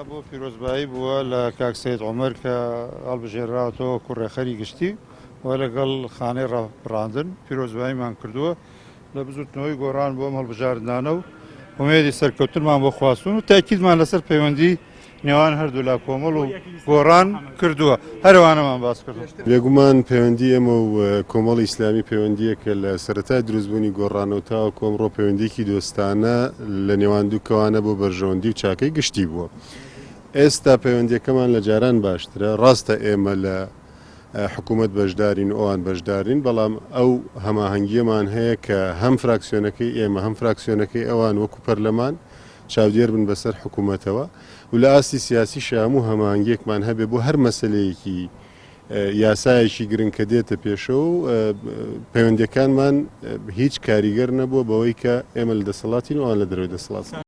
بۆ پیرۆزبایی بووە لە کاک سەید عومەر کە هەڵبژێراوەتەوە کوڕێخەری گشتی و لەگەڵ خانەی ڕاپڕاندن پیرۆزباییمان کردووە لە بزوتنەوەی گۆڕان بۆ ئەم هەڵبژاردنانە و ئومێدی سەرکەوتنمان بۆ خواستون و تاکیدمان لەسەر پەیوەندی نێوان هەردوو لا کۆمەڵ و گۆڕان کردووە هەروانەمان باس کردو. بێگومان پەیوەندی ئێمە و کۆمەڵی ئیسلامی پەیوەندیەکە لە سەرەتای دروستبوونی گۆڕانەوە تا کۆمڕۆ پەیوەندیکی دۆستانە لە نێوان دوو کەوانە بۆ بەرژەوەندی و چاکەی گشتی بووە. ئێستا پەیوەندیەکەمان لە جاران باشترە، ڕاستە ئێمە لە حکوومەت بەشدارین و ئەوان بەشدارین، بەڵام ئەو هەماهەنگیەمان هەیە کە هەم فراکسیۆنەکەی ئێمە هەم فراکسیۆنەکەی ئەوان وەکو پەرلەمان چاودێر بن بەسەر حکوومەتەوە و لە ئاستی سیاسی شاموو هەماهەنگێکمان هەبێ بۆ هەر مەسلەیەکی یاسایەکی گرنگ کە دێتە پێشەوە و پەیوەندیەکانمان هیچ کاریگەر نەبووە بەوەی کە ئێمە لە دەسەڵاتین وان لە دەروی دەسەڵات.